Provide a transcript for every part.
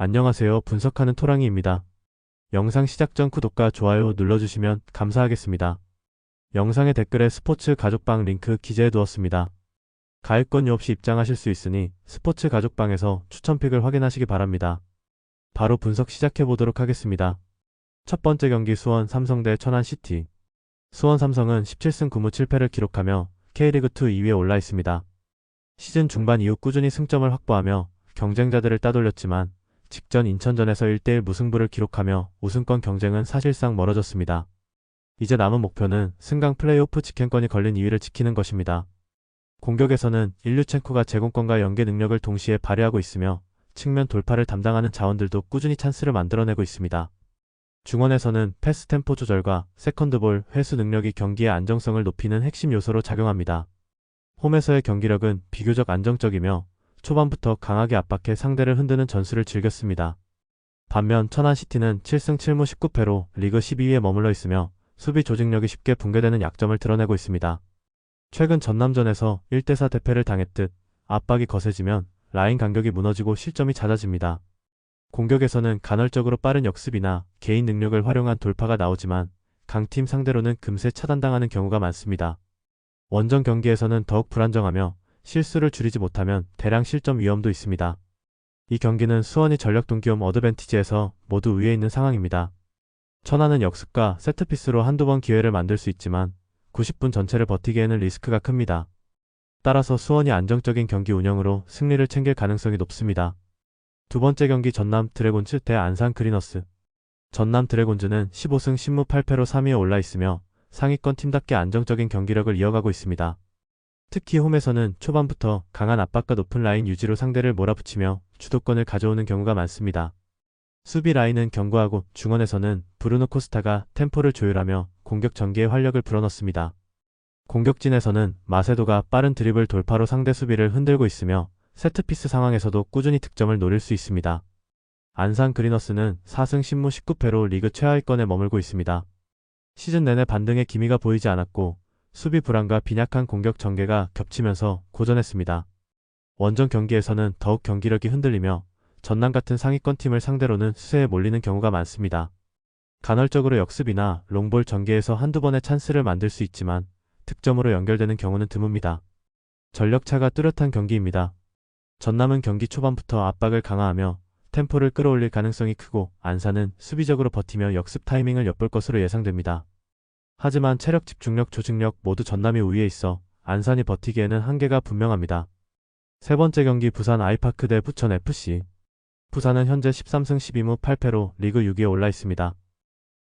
안녕하세요. 분석하는 토랑이입니다. 영상 시작 전 구독과 좋아요 눌러주시면 감사하겠습니다. 영상의 댓글에 스포츠 가족방 링크 기재해 두었습니다. 가입권료 없이 입장하실 수 있으니 스포츠 가족방에서 추천픽을 확인하시기 바랍니다. 바로 분석 시작해 보도록 하겠습니다. 첫 번째 경기 수원 삼성 대 천안 시티. 수원 삼성은 17승 9무 7패를 기록하며 K리그2 2위에 올라 있습니다. 시즌 중반 이후 꾸준히 승점을 확보하며 경쟁자들을 따돌렸지만 직전 인천전에서 1대1 무승부를 기록하며 우승권 경쟁은 사실상 멀어졌습니다. 이제 남은 목표는 승강 플레이오프 직행권이 걸린 2위를 지키는 것입니다. 공격에서는 일류첸코가 제공권과 연계 능력을 동시에 발휘하고 있으며 측면 돌파를 담당하는 자원들도 꾸준히 찬스를 만들어내고 있습니다. 중원에서는 패스 템포 조절과 세컨드볼, 회수 능력이 경기의 안정성을 높이는 핵심 요소로 작용합니다. 홈에서의 경기력은 비교적 안정적이며 초반부터 강하게 압박해 상대를 흔드는 전술을 즐겼습니다. 반면 천안시티는 7승 7무 19패로 리그 12위에 머물러 있으며 수비 조직력이 쉽게 붕괴되는 약점을 드러내고 있습니다. 최근 전남전에서 1대4 대패를 당했듯 압박이 거세지면 라인 간격이 무너지고 실점이 잦아집니다. 공격에서는 간헐적으로 빠른 역습이나 개인 능력을 활용한 돌파가 나오지만 강팀 상대로는 금세 차단당하는 경우가 많습니다. 원정 경기에서는 더욱 불안정하며 실수를 줄이지 못하면 대량 실점 위험도 있습니다. 이 경기는 수원이 전력 동기홈 어드밴티지에서 모두 위에 있는 상황입니다. 천안은 역습과 세트피스로 한두 번 기회를 만들 수 있지만 90분 전체를 버티기에는 리스크가 큽니다. 따라서 수원이 안정적인 경기 운영으로 승리를 챙길 가능성이 높습니다. 두 번째 경기 전남 드래곤즈 대 안산 그리너스. 전남 드래곤즈는 15승 10무 8패로 3위에 올라 있으며 상위권 팀답게 안정적인 경기력을 이어가고 있습니다. 특히 홈에서는 초반부터 강한 압박과 높은 라인 유지로 상대를 몰아붙이며 주도권을 가져오는 경우가 많습니다. 수비 라인은 견고하고 중원에서는 브루노 코스타가 템포를 조율하며 공격 전개에 활력을 불어넣습니다. 공격진에서는 마세도가 빠른 드리블 돌파로 상대 수비를 흔들고 있으며 세트피스 상황에서도 꾸준히 득점을 노릴 수 있습니다. 안산 그리너스는 4승 10무 19패로 리그 최하위권에 머물고 있습니다. 시즌 내내 반등의 기미가 보이지 않았고 수비 불안과 빈약한 공격 전개가 겹치면서 고전했습니다. 원정 경기에서는 더욱 경기력이 흔들리며 전남 같은 상위권 팀을 상대로는 수세에 몰리는 경우가 많습니다. 간헐적으로 역습이나 롱볼 전개에서 한두 번의 찬스를 만들 수 있지만 득점으로 연결되는 경우는 드뭅니다. 전력차가 뚜렷한 경기입니다. 전남은 경기 초반부터 압박을 강화하며 템포를 끌어올릴 가능성이 크고 안산은 수비적으로 버티며 역습 타이밍을 엿볼 것으로 예상됩니다. 하지만 체력, 집중력, 조직력 모두 전남이 우위에 있어 안산이 버티기에는 한계가 분명합니다. 세 번째 경기 부산 아이파크 대 부천FC. 부산은 현재 13승 12무 8패로 리그 6위에 올라 있습니다.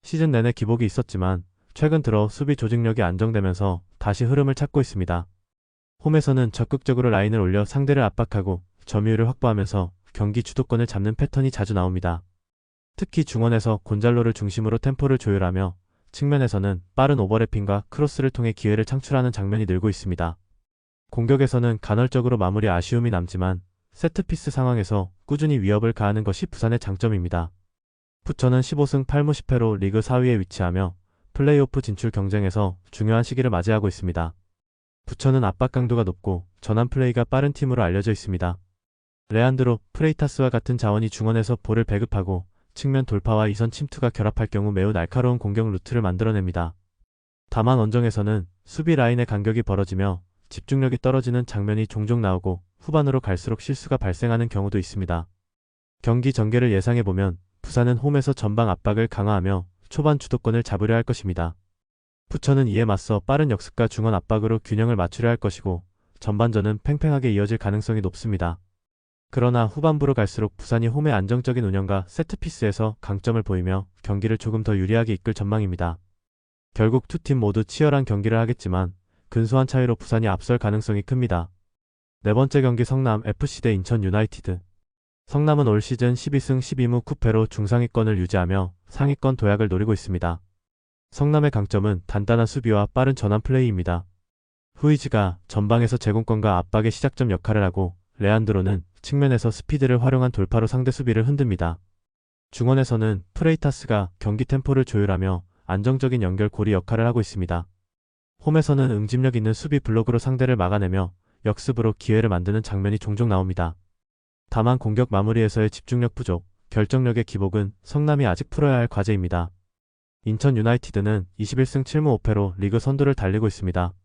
시즌 내내 기복이 있었지만 최근 들어 수비 조직력이 안정되면서 다시 흐름을 찾고 있습니다. 홈에서는 적극적으로 라인을 올려 상대를 압박하고 점유율을 확보하면서 경기 주도권을 잡는 패턴이 자주 나옵니다. 특히 중원에서 곤잘로를 중심으로 템포를 조율하며 측면에서는 빠른 오버래핑과 크로스를 통해 기회를 창출하는 장면이 늘고 있습니다. 공격에서는 간헐적으로 마무리 아쉬움이 남지만 세트피스 상황에서 꾸준히 위협을 가하는 것이 부산의 장점입니다. 부천은 15승 8무 10패로 리그 4위에 위치하며 플레이오프 진출 경쟁에서 중요한 시기를 맞이하고 있습니다. 부천은 압박 강도가 높고 전환 플레이가 빠른 팀으로 알려져 있습니다. 레안드로, 프레이타스와 같은 자원이 중원에서 볼을 배급하고 측면 돌파와 이선 침투가 결합할 경우 매우 날카로운 공격 루트를 만들어냅니다. 다만 원정에서는 수비 라인의 간격이 벌어지며 집중력이 떨어지는 장면이 종종 나오고 후반으로 갈수록 실수가 발생하는 경우도 있습니다. 경기 전개를 예상해보면 부산은 홈에서 전방 압박을 강화하며 초반 주도권을 잡으려 할 것입니다. 부천은 이에 맞서 빠른 역습과 중원 압박으로 균형을 맞추려 할 것이고 전반전은 팽팽하게 이어질 가능성이 높습니다. 그러나 후반부로 갈수록 부산이 홈의 안정적인 운영과 세트피스에서 강점을 보이며 경기를 조금 더 유리하게 이끌 전망입니다. 결국 두 팀 모두 치열한 경기를 하겠지만 근소한 차이로 부산이 앞설 가능성이 큽니다. 네 번째 경기 성남FC 대 인천 유나이티드. 성남은 올 시즌 12승 12무 9패로 중상위권을 유지하며 상위권 도약을 노리고 있습니다. 성남의 강점은 단단한 수비와 빠른 전환 플레이입니다. 후이즈가 전방에서 제공권과 압박의 시작점 역할을 하고 레안드로는 측면에서 스피드를 활용한 돌파로 상대 수비를 흔듭니다. 중원에서는 프레이타스가 경기 템포를 조율하며 안정적인 연결고리 역할을 하고 있습니다. 홈에서는 응집력 있는 수비 블록으로 상대를 막아내며 역습으로 기회를 만드는 장면이 종종 나옵니다. 다만 공격 마무리에서의 집중력 부족, 결정력의 기복은 성남이 아직 풀어야 할 과제입니다. 인천 유나이티드는 21승 7무 5패로 리그 선두를 달리고 있습니다.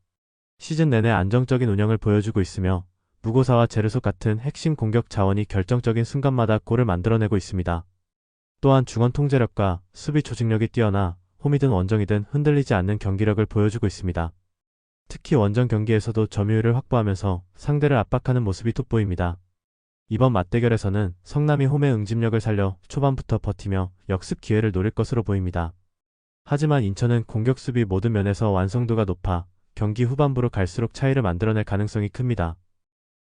시즌 내내 안정적인 운영을 보여주고 있으며 무고사와 제르소 같은 핵심 공격 자원이 결정적인 순간마다 골을 만들어내고 있습니다. 또한 중원 통제력과 수비 조직력이 뛰어나 홈이든 원정이든 흔들리지 않는 경기력을 보여주고 있습니다. 특히 원정 경기에서도 점유율을 확보하면서 상대를 압박하는 모습이 돋보입니다. 이번 맞대결에서는 성남이 홈의 응집력을 살려 초반부터 버티며 역습 기회를 노릴 것으로 보입니다. 하지만 인천은 공격 수비 모든 면에서 완성도가 높아 경기 후반부로 갈수록 차이를 만들어낼 가능성이 큽니다.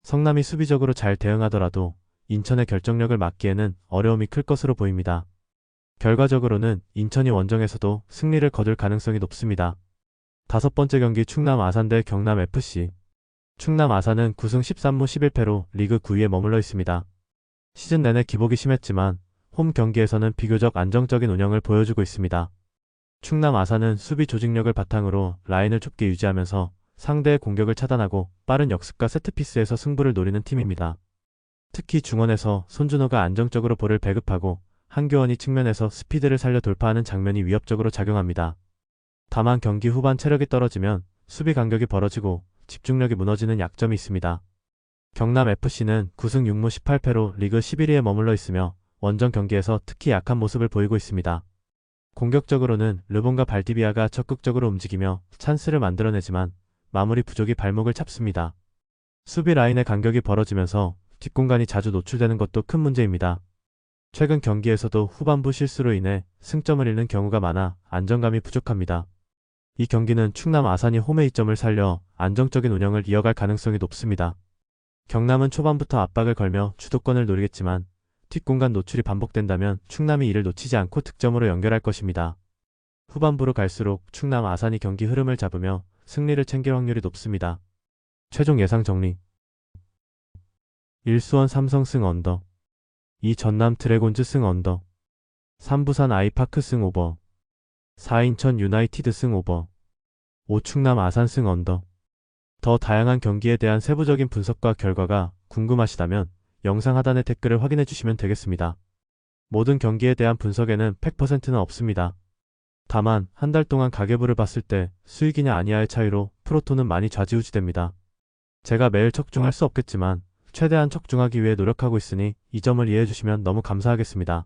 성남이 수비적으로 잘 대응하더라도 인천의 결정력을 막기에는 어려움이 클 것으로 보입니다. 결과적으로는 인천이 원정에서도 승리를 거둘 가능성이 높습니다. 다섯 번째 경기 충남 아산 대 경남 FC. 충남 아산은 9승 13무 11패로 리그 9위에 머물러 있습니다. 시즌 내내 기복이 심했지만 홈 경기에서는 비교적 안정적인 운영을 보여주고 있습니다. 충남 아산은 수비 조직력을 바탕으로 라인을 좁게 유지하면서 상대의 공격을 차단하고 빠른 역습과 세트피스에서 승부를 노리는 팀입니다. 특히 중원에서 손준호가 안정적으로 볼을 배급하고 한교원이 측면에서 스피드를 살려 돌파하는 장면이 위협적으로 작용합니다. 다만 경기 후반 체력이 떨어지면 수비 간격이 벌어지고 집중력이 무너지는 약점이 있습니다. 경남FC는 9승 6무 18패로 리그 11위에 머물러 있으며 원정 경기에서 특히 약한 모습을 보이고 있습니다. 공격적으로는 르본과 발디비아가 적극적으로 움직이며 찬스를 만들어내지만 마무리 부족이 발목을 잡습니다. 수비 라인의 간격이 벌어지면서 뒷공간이 자주 노출되는 것도 큰 문제입니다. 최근 경기에서도 후반부 실수로 인해 승점을 잃는 경우가 많아 안정감이 부족합니다. 이 경기는 충남 아산이 홈의 이점을 살려 안정적인 운영을 이어갈 가능성이 높습니다. 경남은 초반부터 압박을 걸며 주도권을 노리겠지만 뒷공간 노출이 반복된다면 충남이 이를 놓치지 않고 득점으로 연결할 것입니다. 후반부로 갈수록 충남 아산이 경기 흐름을 잡으며 승리를 챙길 확률이 높습니다. 최종 예상 정리. 1수원 삼성 승 언더, 2 전남 드래곤즈 승 언더, 3 부산 아이파크 승 오버, 4 인천 유나이티드 승 오버, 5 충남 아산 승 언더. 더 다양한 경기에 대한 세부적인 분석과 결과가 궁금하시다면 영상 하단의 댓글을 확인해 주시면 되겠습니다. 모든 경기에 대한 분석에는 100%는 없습니다. 다만 한 달 동안 가계부를 봤을 때 수익이냐 아니냐의 차이로 프로토는 많이 좌지우지됩니다. 제가 매일 척중할 수 없겠지만 최대한 척중하기 위해 노력하고 있으니 이 점을 이해해 주시면 너무 감사하겠습니다.